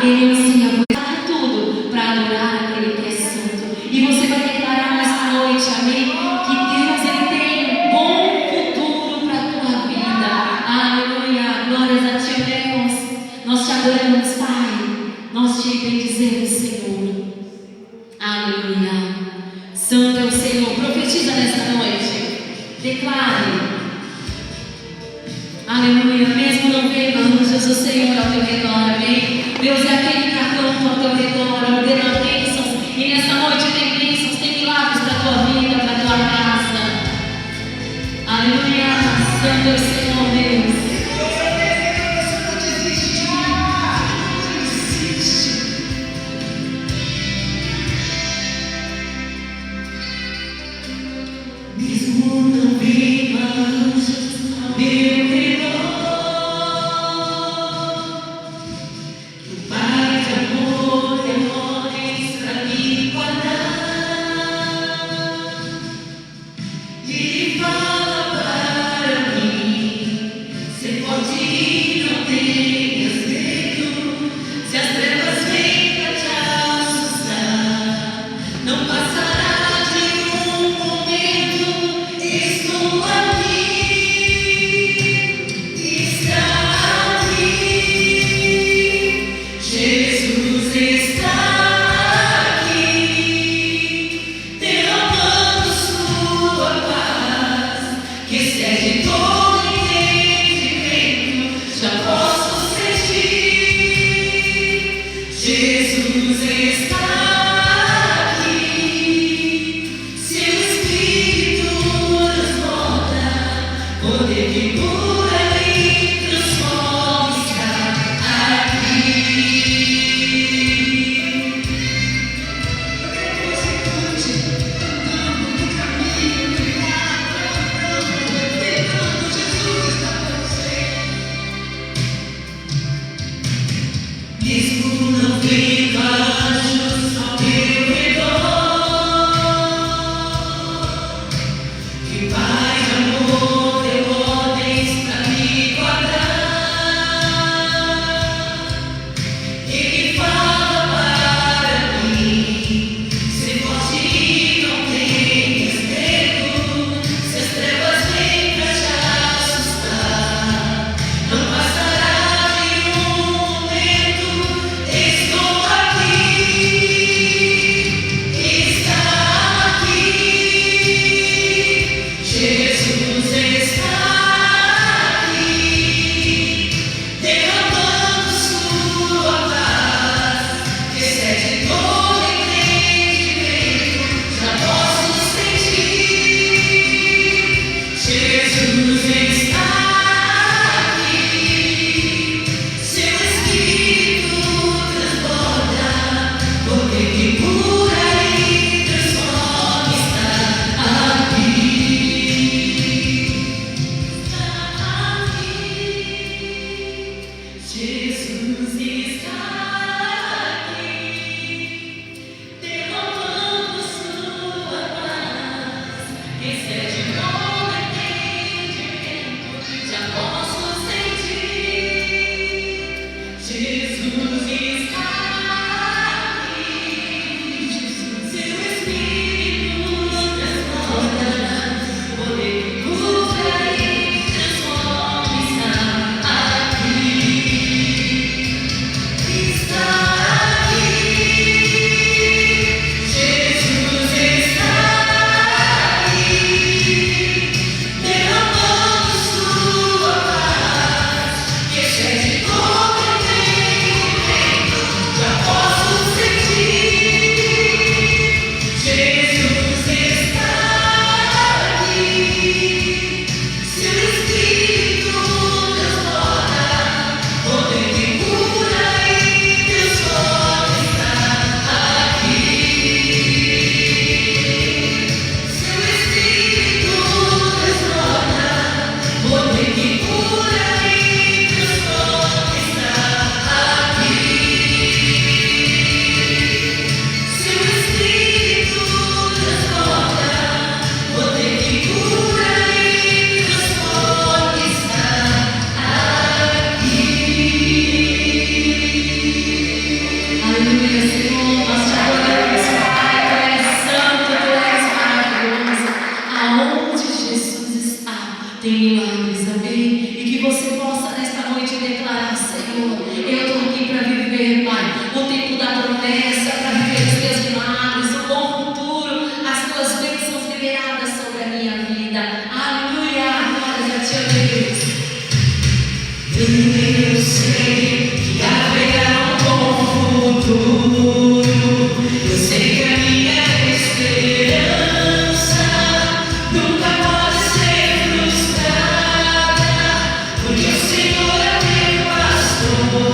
Ele ensina tudo para adorar aquele que é santo. E você vai declarar nesta noite, amém? Que Deus ele tem um bom futuro para a tua vida. Aleluia. Glórias a ti, Deus. Nós te adoramos, Pai. Nós te bendizemos, Senhor. Aleluia. Santo é o Senhor. Profetiza nesta noite. Declare. Aleluia. Mesmo não vendo anjos do Senhor ao teu redor, amém? Deus é aquele que acampa ao teu redor, ordena bênçãos. E nesta noite tem bênçãos, tem milagres para a tua vida, para a tua casa. Aleluia. Santo é o Senhor, Deus. Mesmo não vendo anjos ao meu redor, o Pai de amor tem ordens para me guardar. Ele fala para mim: ser forte e não tenhas medo. Se as trevas vêm para te assustar, não passará de um momento. Estou aqui, está aqui, Jesus está aqui, derramando sua paz, que excede todo entendimento. Já posso sentir, Jesus está aqui, seu Espírito transborda, poder que cura e transforma está aqui. Mesmo não vendo anjos ao meu redor, que Pai de amor deu ordens para me guardar. Ele fala para mim: ser forte e não tenhas medo. Se as trevas vêm para te assustar, não passará de um momento. Estou aqui, está aqui, Jesus está aqui, derramando sua paz, que excede todo entendimento. Já posso sentir, Jesus está aqui, seu Espírito transborda, poder que cura e transforma está aqui. Está aqui, Jesus está aqui, derramando sua paz, que excede todo entendimento. Já posso sentir, Jesus está aqui, seu Espírito transborda, poder que cura e transforma está aqui. Está aqui, Jesus está aqui, derramando sua paz, que excede todo entendimento. Senhor. Eu estou aqui para viver, Pai, o tempo da promessa, para viver os teus milagres, o bom futuro, as tuas bênçãos liberadas sobre a minha vida. Aleluia, glórias a ti, ó Deus. Eu sei que haverá um bom futuro. Eu sei que a minha esperança nunca pode ser frustrada, porque o Senhor é meu pastor.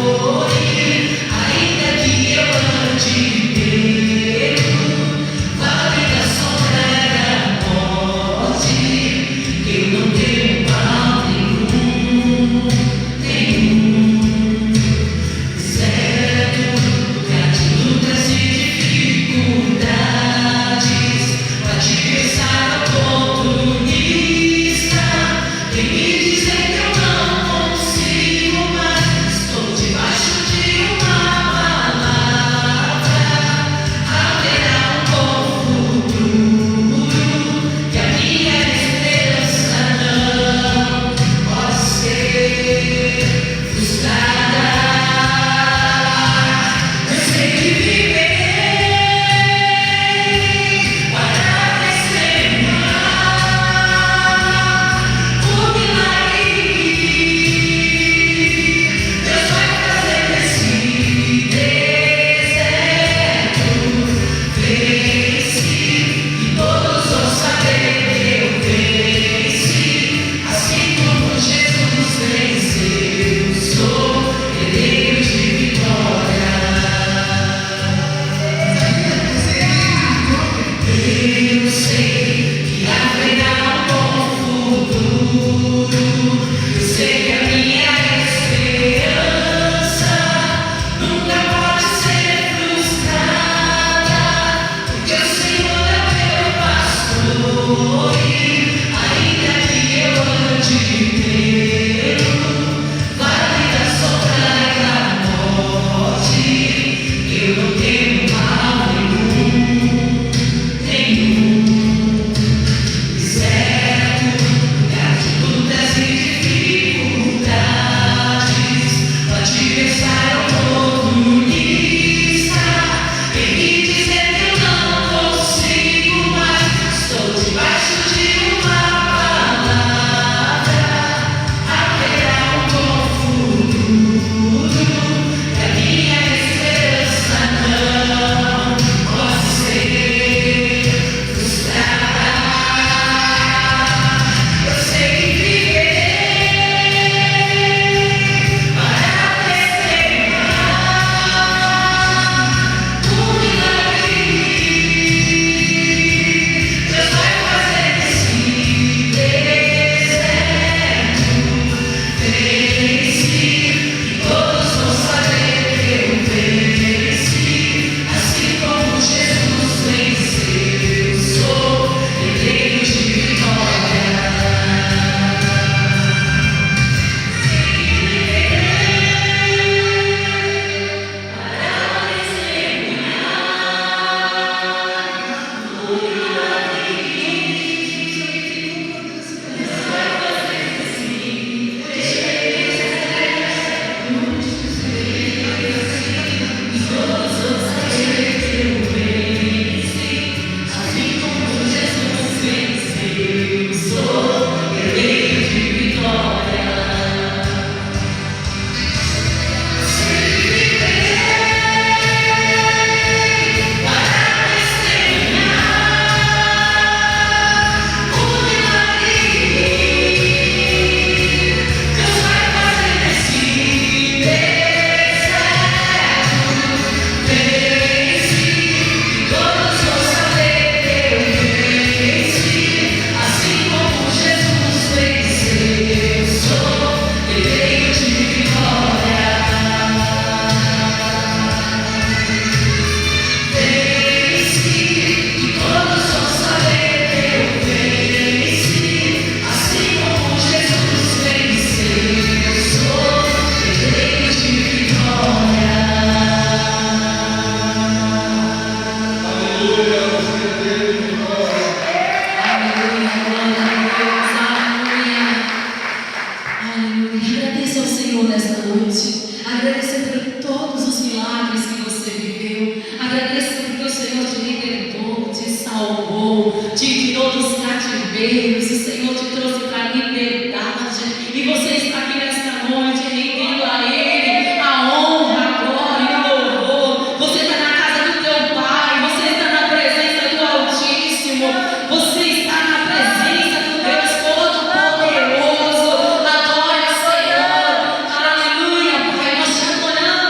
Agradeça por todos os milagres que você viveu. Agradeça porque o Senhor te libertou, te salvou, te tirou dos cativeiros. O Senhor te trouxe para a liberdade. E você está aqui nesta noite rendendo a Ele a honra, a glória e o louvor. Você está na casa do teu Pai. Você está na presença do Altíssimo. Você está na presença do Deus Todo-Poderoso. Adore ao Senhor. Aleluia, Pai. Nós te adoramos.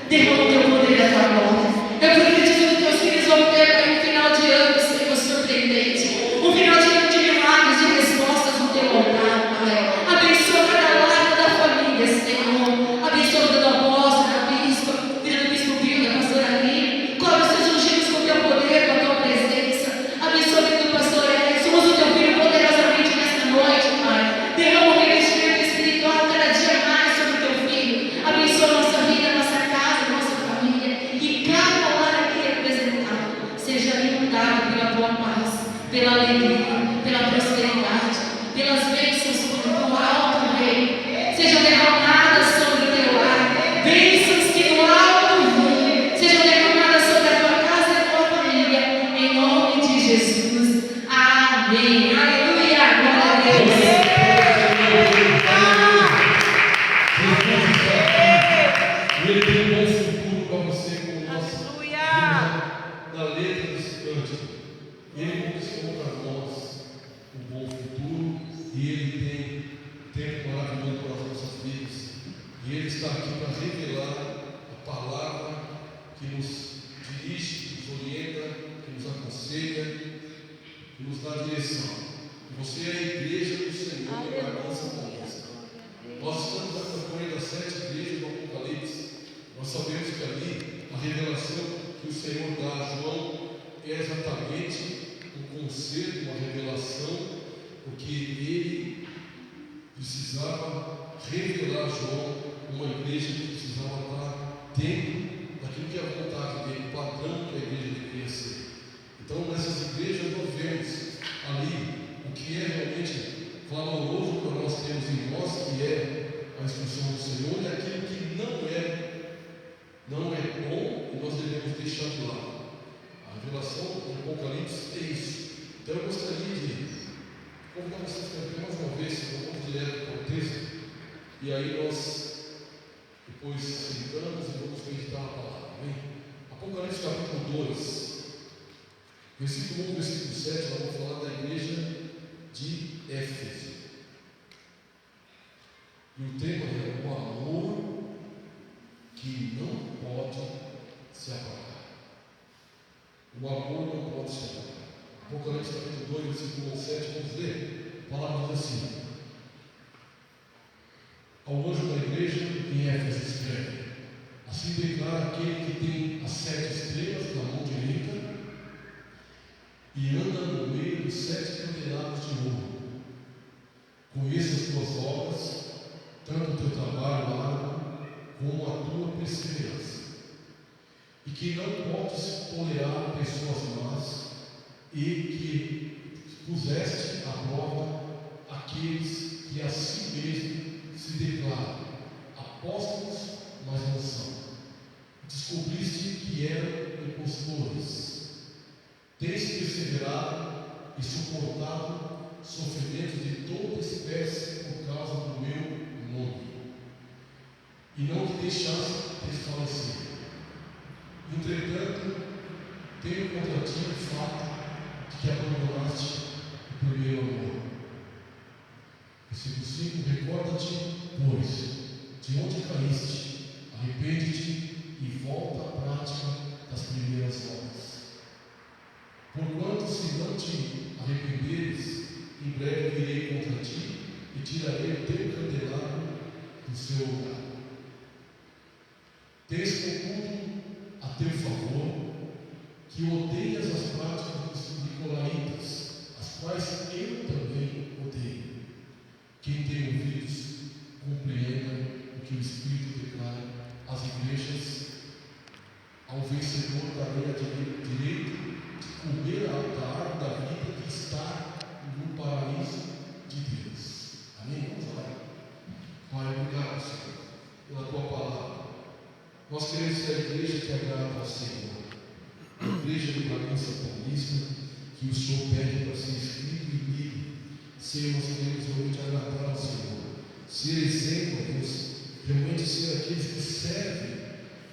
Derrama o teu poder e a tua glória. Eu profetizo que teus filhos vão ter um final de ano, Senhor, surpreendente. Um final de ano de milagres, de respostas no teu altar, Pai. Abençoa cada lar, cada família, Senhor. Abençoa a vida do apóstolo, da bispa, vida do bispo Bill, da pastora Ali. Cobre os seus ungidos com o teu poder, com a tua presença. Abençoa a vida do pastor Edson. Usa o teu filho poderosamente nesta noite, Pai. Derrama o revestimento espiritual cada dia mais sobre o teu filho. Abençoa a nossa vida, a nossa casa, a nossa família. E cada lar aqui representado seja inundado pela tua paz, pela alegria, pela prosperidade, pelas bênçãos do alto reino. Sejam derramadas sobre o teu lar. Bênçãos que do alto vêm. Sejam derramadas sobre a tua casa e a tua família. Em nome de Jesus. Amém. Aleluia. Glória a Deus. Ele tem um bom futuro para você, como nós vimos na letra desse cântico. Ele conquistou para nós um bom futuro e Ele tem tempo maravilhoso para as nossas vidas. E Ele está aqui para revelar a palavra que nos dirige, que nos orienta, que nos aconselha, que nos dá direção. E você é a igreja do Senhor em Bragança Paulista. Nós estamos acompanhando as 7 igrejas do Apocalipse. Nós sabemos que ali a revelação que o Senhor dá a João é exatamente um conceito, uma revelação, porque ele precisava revelar a João uma igreja que precisava estar dentro daquilo que é a vontade dele, o padrão que a igreja deveria ser. Então, nessas igrejas nós vemos ali o que é realmente valoroso para nós termos em nós, que é a instrução do Senhor, e aquilo que não é bom e nós devemos deixar de lado. A revelação do Apocalipse é isso. Então eu gostaria de convidar vocês para mais uma vez, vamos direto para o texto, e aí nós depois sentamos e vamos meditar a palavra. Amém? Apocalipse capítulo 2, versículo 1, versículo 7, nós vamos falar da igreja de Éfeso. E o tema é o amor que não pode se apagar. O amor não pode se apagar. Apocalipse capítulo 2, versículo 7, vamos ler. A palavra diz assim: ao anjo da igreja em Éfeso escreve: assim declara aquele que tem as 7 estrelas na mão direita e anda no meio dos 7 candelabros de ouro. Conheço as tuas obras, tanto o teu trabalho árduo como a tua perseverança, e que não podes tolerar pessoas más, e que puseste à prova aqueles que a si mesmo se declaram apóstolos, mas não são. Descobriste que eram impostores. Tens perseverado e suportado sofrimentos de toda espécie por causa do meu nome, e não te deixaste desfalecer. Entretanto, tenho contra ti o fato de que abandonaste o primeiro amor. Versículo 5: recorda-te, pois, de onde caíste, arrepende-te e volta à prática das primeiras obras. Porquanto, se não te arrependeres, em breve virei contra ti e tirarei o teu candelabro do seu lugar. Tens, contudo, a teu favor que odeias as práticas dos nicolaítas, as quais eu também odeio. Quem tem ouvidos, compreenda o que o Espírito declara às igrejas. Ao vencedor darei a direito de comer da árvore da vida que está no paraíso de Deus. Amém? Vamos lá. Pai, obrigado, Senhor, pela tua palavra. Nós queremos ser a igreja que agrada ao Senhor, a igreja de Bragança Paulista, que o Senhor pede para ser escrito e lido. Senhor, nós queremos realmente agradar ao Senhor, ser exemplo, Deus, realmente ser aqueles que servem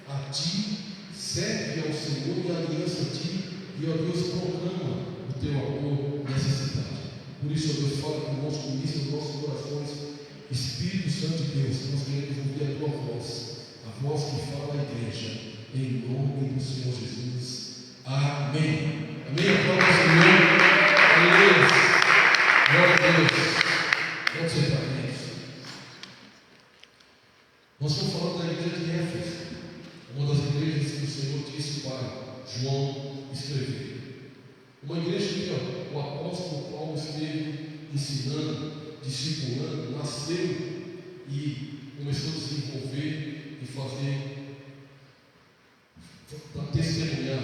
a Ti, servem ao Senhor e a aliança a Ti, e ó Deus, proclama o Teu amor nessa cidade. Por isso, ó Deus, fala conosco, ministra os nossos corações. Espírito Santo de Deus, nós queremos ouvir a Tua voz, a voz que fala à igreja, em nome do Senhor Jesus. Amém. Amém. Aplauda o Senhor. Aleluia. Glória a Deus. Pode sentar, queridos. Nós estamos falando da igreja de Éfeso, uma das igrejas que o Senhor disse para João escrever. Uma igreja que o apóstolo Paulo esteve ensinando, discipulando, nasceu e começou a desenvolver e fazer, para testemunhar,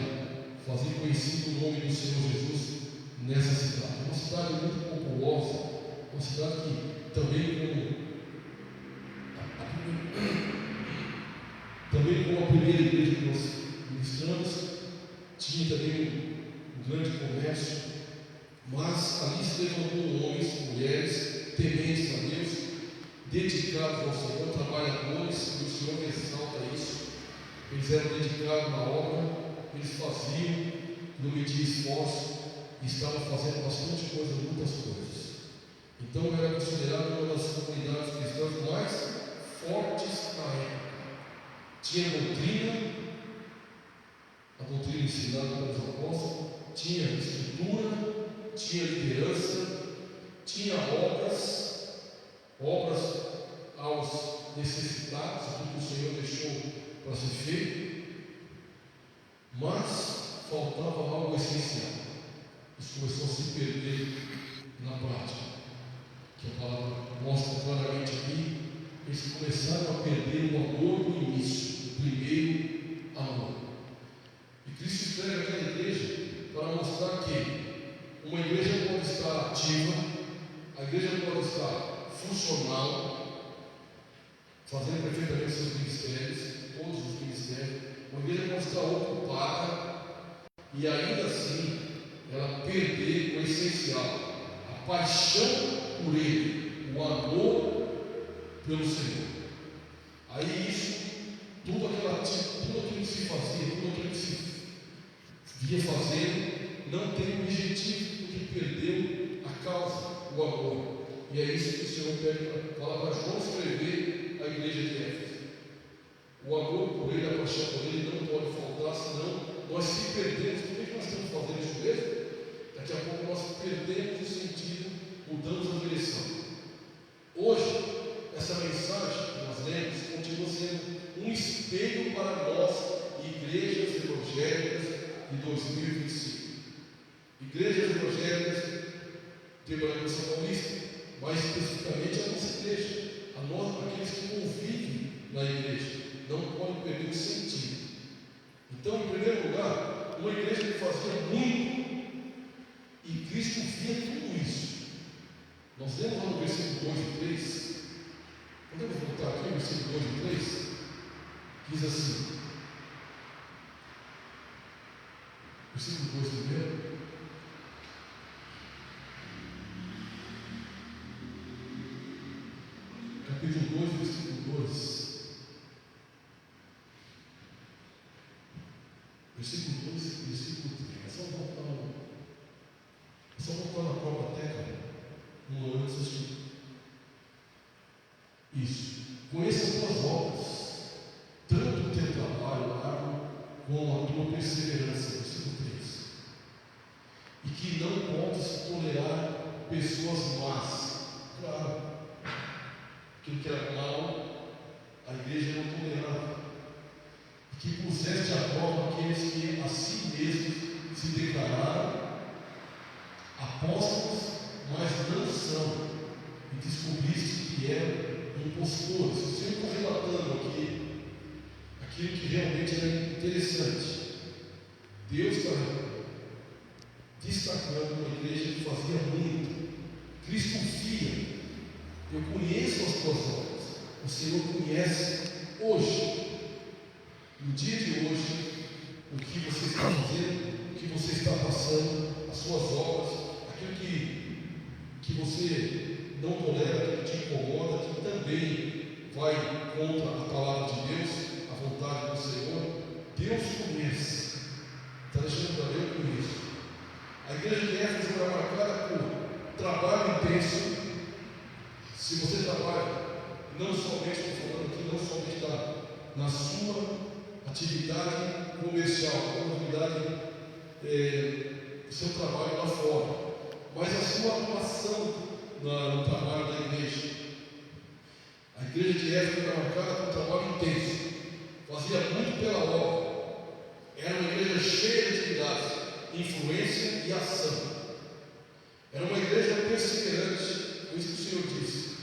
fazer conhecido o nome do Senhor Jesus nessa cidade. Uma cidade muito populosa, uma cidade que também como a primeira igreja que nós ministramos, tinha também um grande comércio, mas ali se levantou homens, mulheres, tementes a Deus, dedicados ao Senhor, trabalhadores, e o Senhor ressalta isso. Eles eram dedicados na obra, eles faziam, não mediam esforço, e estavam fazendo bastante coisa, muitas coisas. Então era considerado uma das comunidades cristãs mais fortes na época. Tinha doutrina, a doutrina ensinada pelos apóstolos, tinha estrutura, tinha liderança, tinha obras aos necessitados, aquilo que o Senhor deixou para ser feito, mas faltava algo essencial. Isso começou a se perder na prática, que a palavra mostra claramente aqui. Eles começaram a perder o amor no início, o primeiro amor. E Cristo escreve aquela igreja para mostrar que uma igreja pode estar ativa, a igreja pode estar funcional, fazendo perfeitamente seus ministérios, todos os ministérios. Uma igreja pode estar ocupada e ainda assim ela perder o essencial, a paixão por Ele, o amor pelo Senhor. Aí isso, tudo aquilo que se fazia, tudo aquilo que se via fazendo, não tem o objetivo, porque perdeu a causa, o amor. E é isso que o Senhor pede, fala para João escrever a igreja de Éfeso. O amor por Ele, a paixão por Ele não pode faltar, senão nós se perdemos. Por que nós estamos fazendo isso mesmo? Daqui a pouco nós perdemos o sentido, mudamos a direção. Hoje, essa mensagem que nós lemos continua sendo um espelho para nós, igrejas evangélicas de 2025. Igrejas evangélicas de Bragança Paulista, mais especificamente a nossa igreja, aqueles que convivem na igreja, não podem perder o sentido. Então, em primeiro lugar, uma igreja que fazia muito, e Cristo via tudo isso. Nós lemos lá no versículo 2 e 3. Podemos voltar aqui no versículo 2 e 3? Diz assim, versículo 2 primeiro. Capítulo 2, versículo 2. Versículo 2 e versículo 3. É só voltar na própria tecla, um antes aqui. Isso. Conheça as tuas obras, tanto o teu trabalho árduo como a tua perseverança. Versículo 3. E que não podes tolerar pessoas más. Claro, aquilo que era mal, a igreja não tolerava. E que puseste à prova aqueles que a si mesmos se declararam apóstolos, mas não são, e descobriste que eram impostores. O Senhor está relatando aqui aquilo que realmente é interessante. Deus está destacando uma igreja que fazia muito. Cristo via, eu conheço as tuas obras. O Senhor conhece hoje, no dia de hoje, o que você está fazendo, o que você está passando, as suas obras, aquilo que você não tolera, aquilo que te incomoda, que também vai contra a palavra de Deus, a vontade do Senhor. Deus conhece. Está deixando para ver, eu conheço. A igreja de Éfeso era marcada por trabalho intenso. Se você trabalha, não somente, estou falando aqui, não somente na sua atividade comercial, na atividade do seu trabalho lá fora, mas a sua atuação no trabalho da igreja. A igreja de Éfeso era marcada por um trabalho intenso, fazia muito pela obra, era uma igreja cheia de atividades, influência e ação. Era uma igreja perseverante, por isso que o Senhor disse,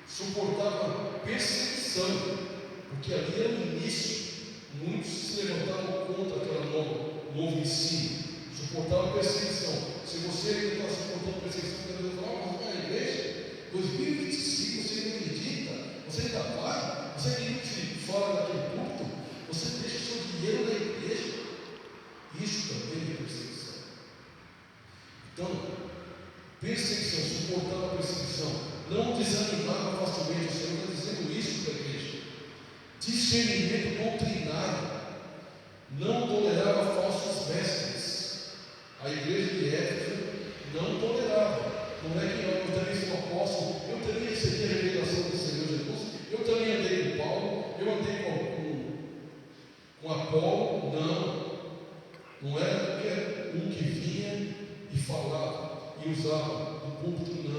suportava perseguição, porque ali era o início, muitos se levantavam contra aquela novo ensino, suportava perseguição. Se você não está suportando perseguição, você vai falar, mas a igreja, 2025, você não acredita, você ainda vai, você acredita que fora daquele culto, você deixa o seu dinheiro na igreja, isso também é perseguição. Então, perseguição, suportava a perseguição, não desanimava facilmente. O Senhor está dizendo isso para a igreja. Discernimento doutrinário, não tolerava falsos mestres. A igreja de Éfeso não tolerava. Não é que eu também sou apóstolo, eu também recebi a revelação do Senhor Jesus, eu também andei com Paulo, eu andei com Apolo. Não era qualquer um que vinha e falava e usava do púlpito,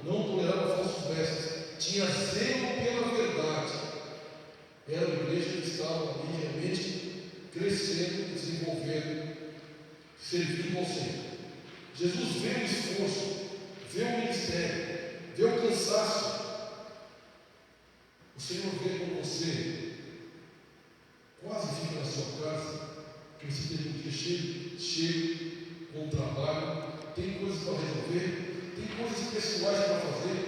não tolerava falsos mestres, tinha zelo pela verdade. Era uma igreja que estava ali realmente crescendo, desenvolvendo, servindo ao Senhor. Jesus vê o esforço, vê o ministério, vê o cansaço. O Senhor vê com você, quase fica na sua casa, que você teve um dia cheio com o trabalho, tem coisas para resolver, tem coisas pessoais para fazer,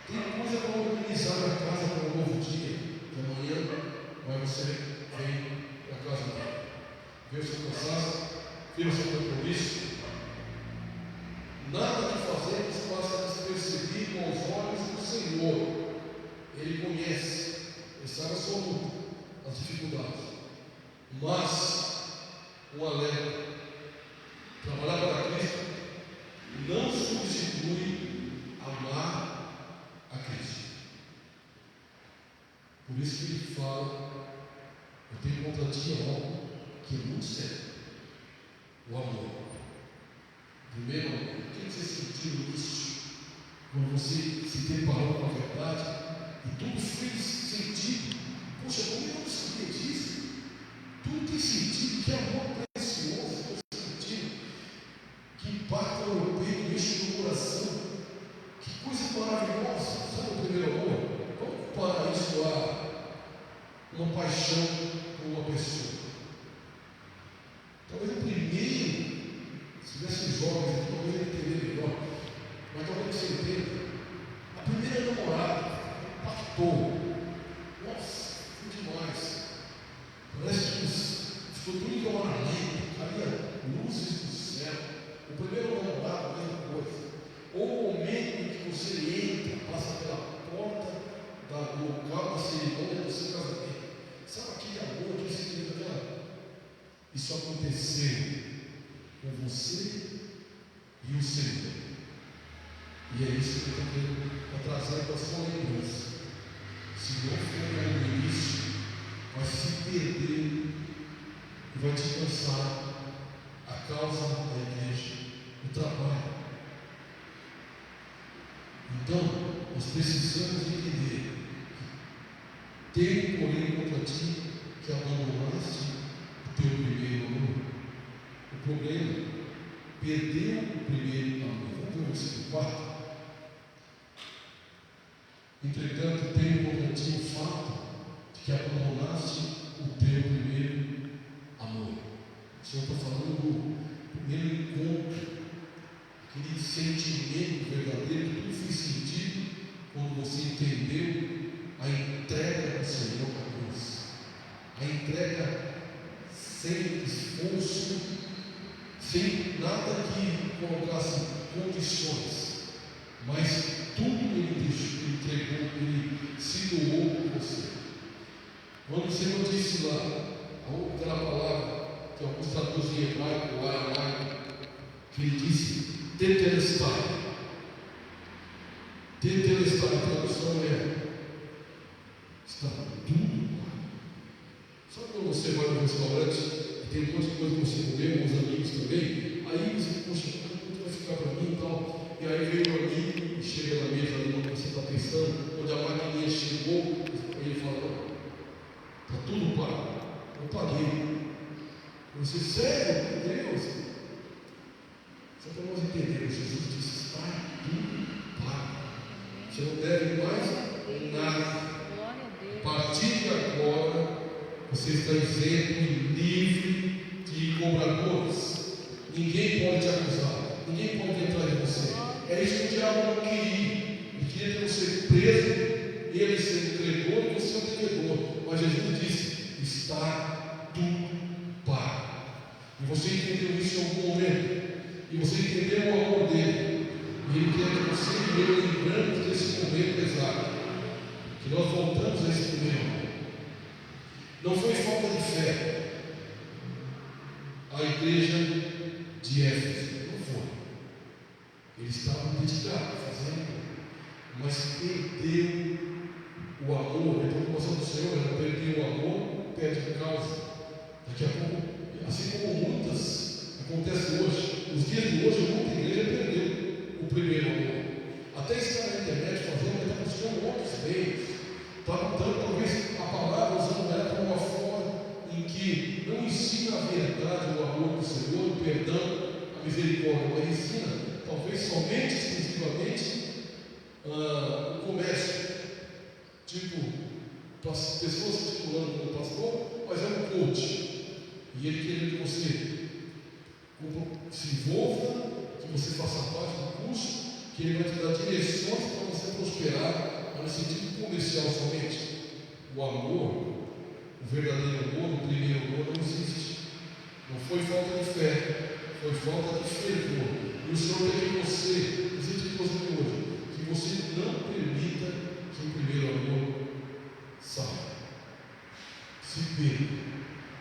tem coisa para organizar na casa para um novo dia, de amanhã, mas você vem para a casa dele, vê o seu cansaço, vê o seu compromisso, nada que fazemos passa despercebido aos olhos do Senhor. Ele conhece, ele sabe a sua luta, as dificuldades, mas um alerta: trabalhar para Cristo não substitui amar a Cristo. Por isso que ele fala: eu tenho contra ti algo que é muito sério, o amor. Primeiro, o que você sentiu nisso? Quando você se deparou com a verdade e tudo fez sentido. Poxa, como eu não sabia disso? Tudo tem sentido, que amor precioso, que sentido, que impacta o meu peito, mexe no coração. Que coisa maravilhosa, sabe o primeiro amor? Vamos comparar isso a uma paixão por uma pessoa. Talvez o primeiro, se tivesse jovens aqui, talvez ele entenderia melhor, mas talvez você entenda. A primeira namorada impactou. Nossa, foi demais. Parece que ficou tudo em uma lei, caía luzes do céu. O primeiro namorado, a mesma coisa. Ou o momento em que você entra, passa pela porta do local da cerimônia do seu casamento. Sabe aquele amor que você tem naquela? Isso aconteceu com você e o Senhor. E é isso que eu estou querendo trazer para a sua lembrança. Se não for no início, vai se perder e vai te cansar a causa da igreja, o trabalho. Então, nós precisamos entender que tenho, porém, contra ti que abandonaste o teu primeiro amor. O problema, perdeu o primeiro amor. Vamos ver o versículo 4. Entretanto, tenho contra ti o fato de que abandonaste o teu primeiro amor. O Senhor está falando do primeiro encontro, aquele sentimento verdadeiro, que tudo fez sentido quando você entendeu a entrega do Senhor na cruz, a entrega sem esforço, sem nada que colocasse condições, mas tudo ele entregou, ele se doou por você. Quando o Senhor disse lá, aquela palavra que alguns traduzem em hebraico, lá em aramaico, que ele disse, tetelestai. Tetelestai, a tradução é Sabe quando você vai no restaurante e tem um monte de coisa que você comeu, os amigos também? Aí você, poxa, quanto vai ficar para mim e tal? E aí vem um amigo e chega na mesa ali onde você está pensando, onde a maquininha chegou, e ele fala: está tudo pago, eu paguei. Você, sério? Meu Deus? Só para nós entendermos, Jesus disse: está tudo pago. Você não deve mais nada. A partir de agora, você está isento e livre de cobradores. Ninguém pode te acusar, ninguém pode entrar em você. É isso que o diabo não queria. Ele queria ter você preso, ele ser credor e você é devedor. Mas Jesus disse: está tudo pago. E você entendeu isso em algum momento, e você entendeu o amor dele, e ele quer que você e eu lembramos desse momento exato, que nós voltamos a esse primeiro amor. Não foi falta de fé a igreja de Éfeso, não foi. Eles estavam dedicados, fazendo, mas perdeu o amor. Depois que passou do Senhor, ela perdeu o amor, perde a causa. Daqui a pouco, assim como muitas acontece hoje, os dias de hoje, muita igreja perdeu o primeiro amor. Até está na internet fazendo, está buscando outros meios, está botando talvez a palavra, usando ela como uma forma em que não ensina a verdade, o amor do Senhor, o perdão, a misericórdia, mas ensina talvez somente, exclusivamente, o comércio. Tipo, pessoas circulando como pastor, mas é um coach. E ele querendo que você se envolva, que você faça parte do curso, que ele vai te dar direções para você prosperar, mas no sentido comercial somente. O amor, o verdadeiro amor, o primeiro amor não existe. Não foi falta de fé, foi falta de fervor. E o Senhor quer que você, existe coisa de hoje, que você não permita que o primeiro amor saia. Se perca.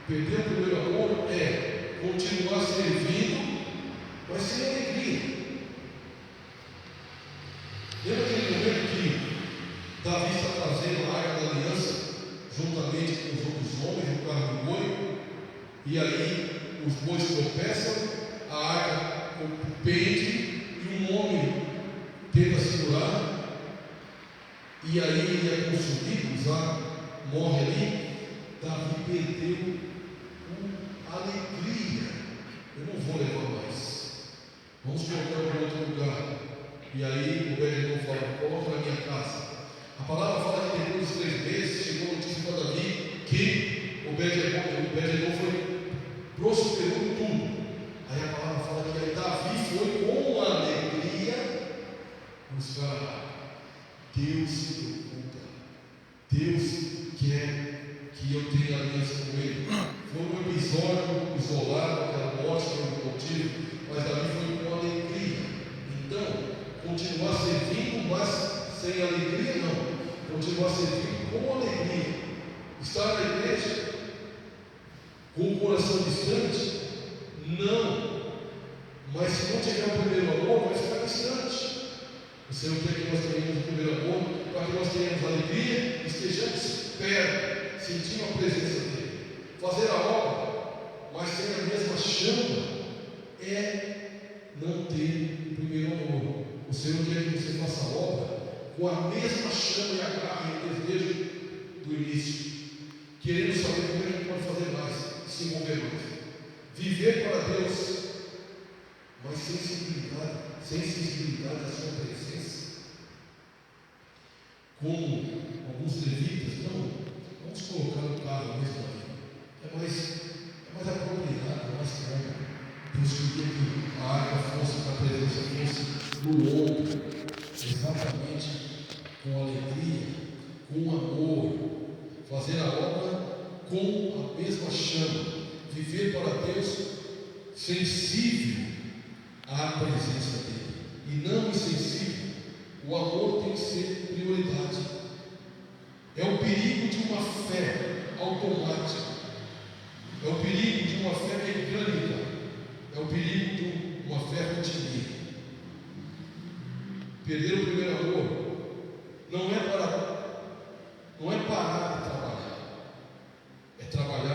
Perder o primeiro amor é continuar servindo, mas sem alegria. Lembra aquele momento que Davi está trazendo a arca da aliança, juntamente com os outros homens, no carro de boi, e aí os bois tropeçam, a arca pende, e um homem tenta segurar, e aí ele é consumido, morre ali. Davi perdeu a alegria. Eu não vou levar mais. Vamos colocar para outro lugar. E aí o Obed-edom fala: coloca na minha casa. A palavra fala que depois de 3 meses chegou a notícia para Davi que Obed-edom prosperou em tudo. Aí a palavra fala que aí Davi foi com alegria buscar. Deus se preocupa. Deus quer que eu tenha aliança com ele. Foi um episódio isolado, aquela morte que eu motivo, mas Davi foi com alegria. Então, continuar servindo, mas sem alegria não. Continuar servindo com alegria. Estar na igreja com o coração distante? Não. Mas se não tiver o primeiro amor, vai ficar distante. O Senhor quer que nós tenhamos o primeiro amor, para que nós tenhamos alegria e estejamos perto, sentindo a presença dele. Fazer a obra, mas sem a mesma chama, é não ter o primeiro amor. O Senhor quer que você faça a obra com a mesma chama e a garra e o desejo do início, querendo saber como é que a gente pode fazer mais, se envolver mais, viver para Deus, mas sem sensibilidade à sua presença. Como alguns levitas, não, vamos colocar no carro mesmo ali. É mais apropriado, mais claro. Deus queria que a arca fosse, que a presença fosse no ombro, exatamente com alegria, com amor, fazer a obra com a mesma chama, viver para Deus sensível à presença dele e não insensível. O amor tem que ser prioridade. É o perigo de uma fé automática, é o perigo de uma fé mecânica, é o perigo de uma fé rotineira. Perder o primeiro amor não é parar de trabalhar, é trabalhar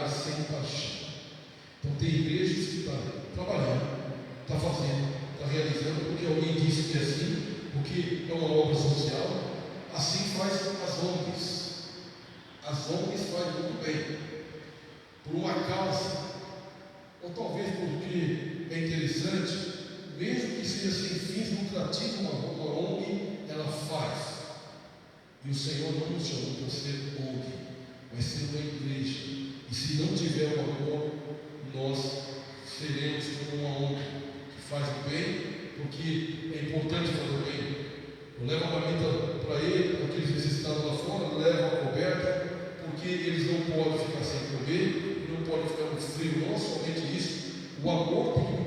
porque é uma obra social. Assim faz as ONGs. As ONGs fazem muito bem, por uma causa, ou talvez porque é interessante, mesmo que seja sem fins lucrativos, uma ONG, ela faz. E o Senhor não nos chamou para ser ONG, mas ser uma igreja. E se não tiver o amor, nós seremos como uma ONG que faz o bem, porque é importante fazer o bem. Eu levo a marmita para ele, para aqueles necessitados lá fora, levo a coberta, porque eles não podem ficar sem comer, não podem ficar no frio, não somente isso. O amor tem que me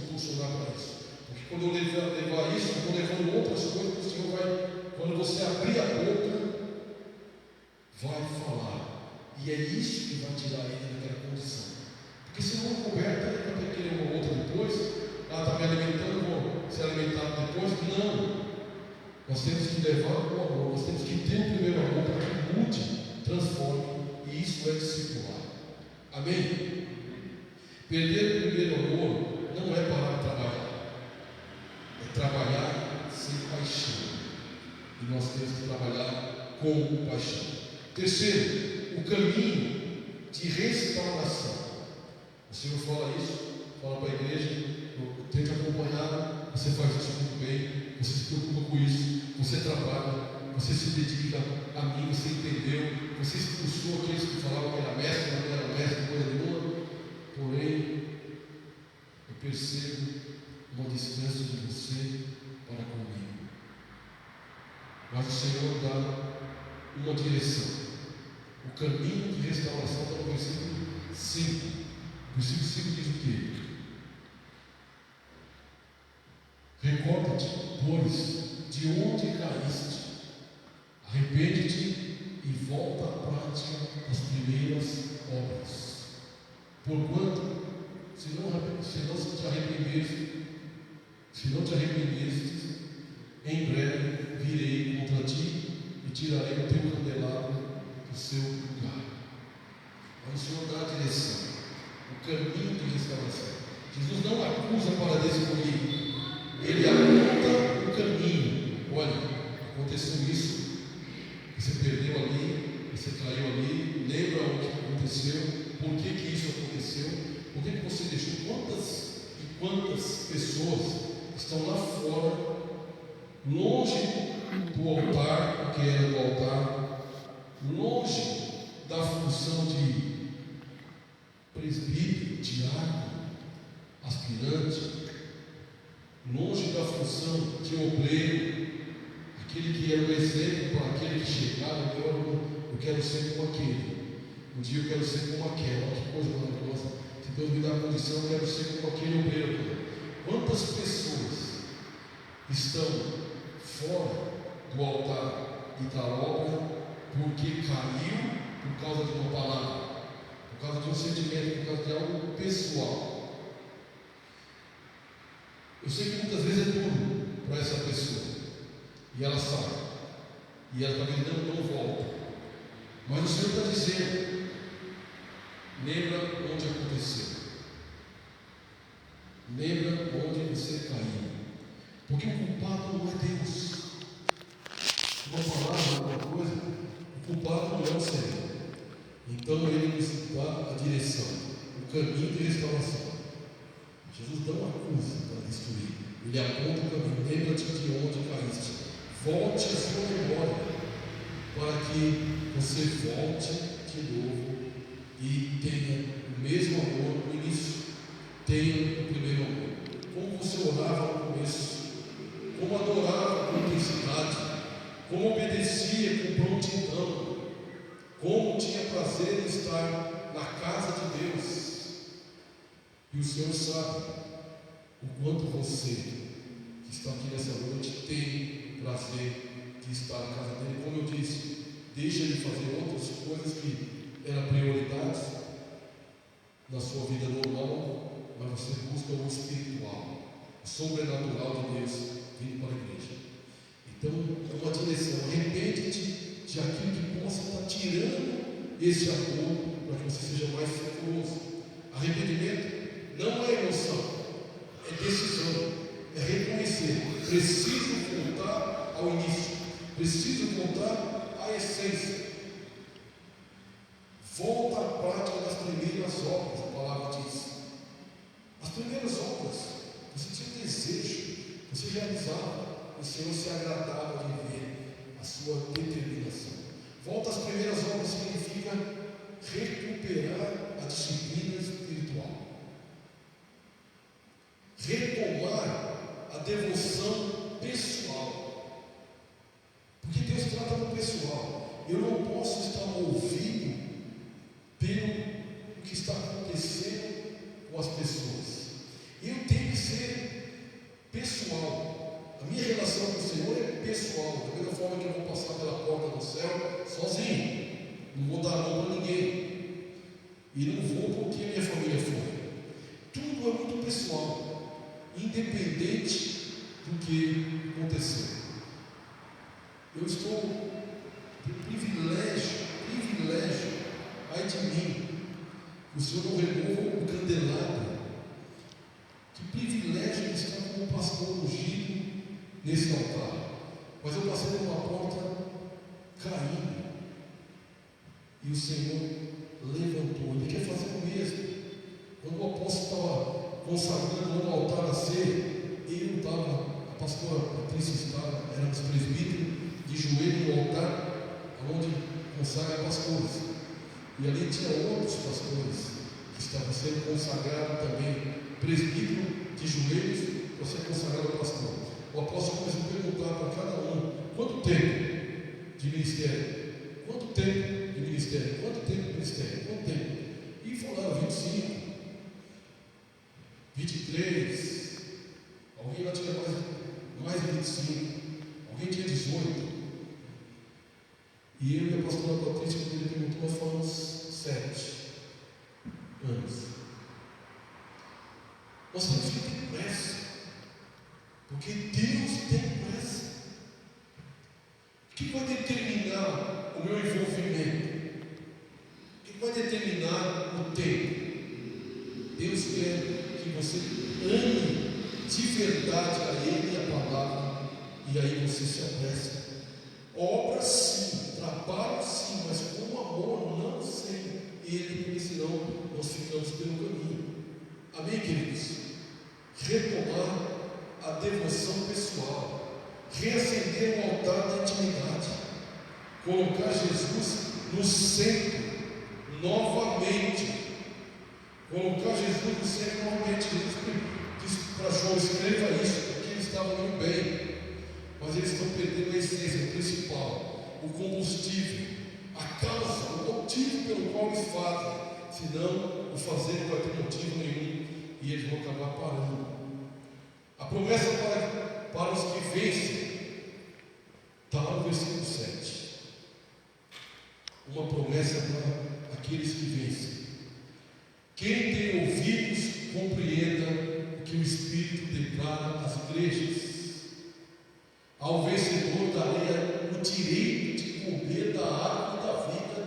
impulsionar para isso. Porque quando eu levar isso, eu vou levando outras coisas que o Senhor vai, quando você abrir a boca, vai falar. E é isso que vai tirar ele daquela condição. Porque se não coberta, ele vai querer uma outra depois, ela está me alimentando, vou ser alimentado depois. Não. Nós temos que levar o amor, nós temos que ter o primeiro amor para que mude, transforme, e isso é discipular. Amém? Perder o primeiro amor não é parar de trabalhar, é trabalhar sem paixão. E nós temos que trabalhar com paixão. Terceiro, o caminho de restauração. O Senhor fala isso, fala para a igreja, tente acompanhar, você faz isso muito bem, você se preocupa com isso, você trabalha, você se dedica a mim, você entendeu, você expulsou aqueles que falavam que era mestre, não era mestre, coisa nenhuma. Porém, eu percebo uma distância de você para comigo. Mas o Senhor dá uma direção. O caminho de restauração está no versículo 5. O versículo 5 diz o quê? Recorda-te, pois, de onde caíste, arrepende-te e volta à prática das primeiras obras. Porquanto, se não te arrependeste, em breve virei contra ti e tirarei o teu candelabro do seu lugar. Mas o Senhor dá a direção, o caminho de restauração. Jesus não acusa para destruir, ele aponta o caminho. Olha, aconteceu isso, você perdeu ali, você caiu ali, lembra o que aconteceu, por que isso aconteceu, por que você deixou, quantas pessoas estão lá fora, longe do altar, que era do altar, longe da função de presbítero, diácono, aspirante, longe da função de obreiro, aquele que era o exemplo para aquele que chegava. Eu quero ser como aquele. Um dia eu quero ser como aquela. Que coisa maravilhosa. Se Deus me dá a condição, eu quero ser como aquele obreiro. Quantas pessoas estão fora do altar e da obra porque caiu por causa de uma palavra, por causa de um sentimento, por causa de algo pessoal? Eu sei que muitas vezes é duro para essa pessoa, e ela sabe, e ela talvez não volta, mas o Senhor está dizendo: lembra onde aconteceu, lembra onde você caiu, porque o culpado não é Deus. Uma palavra, uma coisa, o culpado não é o Senhor. Então ele nos dá a direção, o caminho de restauração. Jesus não acusa para destruir, ele aponta o caminho. Lembra-te de onde caíste, volte a sua memória, para que você volte de novo e tenha o mesmo amor no início, tenha o primeiro amor. Como você orava no começo, como adorava com intensidade, como obedecia com prontidão, como tinha prazer em estar na casa de Deus. E o Senhor sabe o quanto você que está aqui nessa noite tem prazer de estar na casa dele. Como eu disse, deixa de fazer outras coisas que eram prioridades na sua vida normal, mas você busca o espiritual, o sobrenatural de Deus vindo para a igreja. Então, é uma direção. Arrepende-te de aquilo que possa estar tirando esse amor, para que você seja mais fervoroso. Arrependimento não é emoção, é decisão, é reconhecer. Preciso voltar com as pessoas. Eu tenho que ser pessoal. A minha relação com o Senhor é pessoal. Da mesma forma que eu vou passar pela porta do céu sozinho. Não vou dar a mão para ninguém. E não vou porque a minha família foi. Tudo é muito pessoal, independente do que aconteceu. Eu estou de privilégio, ai de mim, o Senhor não remova o candelabro. Que privilégio de estar como pastor ungido nesse altar. Mas eu passei por uma porta caindo, e o Senhor levantou. Ele quer fazer o mesmo. Quando o apóstolo estava consagrando no altar da ceia, eu estava, a pastora Patrícia estava, éramos presbíteros, de joelho no altar, onde consagra pastores. E ali tinha outros pastores que estavam sendo consagrados também, presbítero de joelhos para ser consagrado pastor. O apóstolo começou a perguntar para cada um: quanto tempo de ministério? Quanto tempo de ministério? Quanto tempo de ministério? Quanto tempo? E falaram 25, 23, alguém lá tinha mais de 25, alguém tinha 18. E eu e a pastora Patrícia, quando ele perguntou, nós falamos 7 anos. Nós temos que ter pressa, porque Deus tem pressa. O que vai determinar o meu envolvimento? O que vai determinar o tempo? Deus quer que você ame de verdade a Ele e a palavra, e aí você se apressa. Obra sim, trabalho sim, mas com amor, não sem Ele, porque senão nós ficamos pelo caminho. Amém, queridos? Retomar a devoção pessoal, reacender o altar da intimidade, colocar Jesus no centro novamente. Colocar Jesus no centro novamente. Jesus disse para João: escreva isso, porque eles estavam indo bem, mas eles estão perdendo a essência, o principal, o combustível, a causa, o motivo pelo qual eles fazem. Senão, o fazer não vai ter motivo nenhum e eles vão acabar parando. A promessa para os que vencem está lá no versículo 7. Uma promessa para aqueles que vencem. Quem tem ouvidos, compreenda o que o Espírito declara às igrejas. Ao vencedor darei o direito de comer da árvore da vida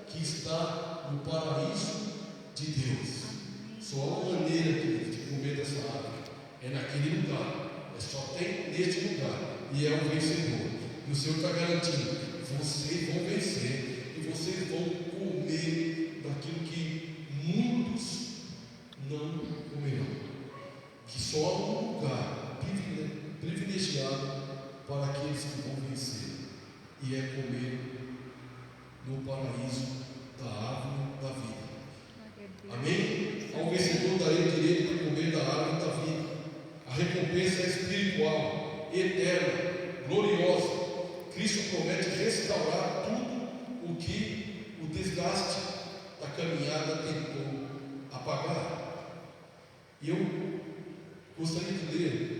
que está no paraíso de Deus. Só há uma maneira de comer dessa árvore, é naquele lugar, só tem neste lugar, e é o vencedor. E o Senhor está garantindo: vocês vão vencer e vocês vão comer daquilo que muitos não comerão. Que só há um lugar privilegiado para aqueles que vão vencer, e é comer no paraíso da árvore da vida. Amém? Ao vencedor darei o direito de comer da árvore da vida. A recompensa é espiritual, eterna, gloriosa. Cristo promete restaurar tudo o que o desgaste da caminhada tentou apagar. E eu gostaria de ler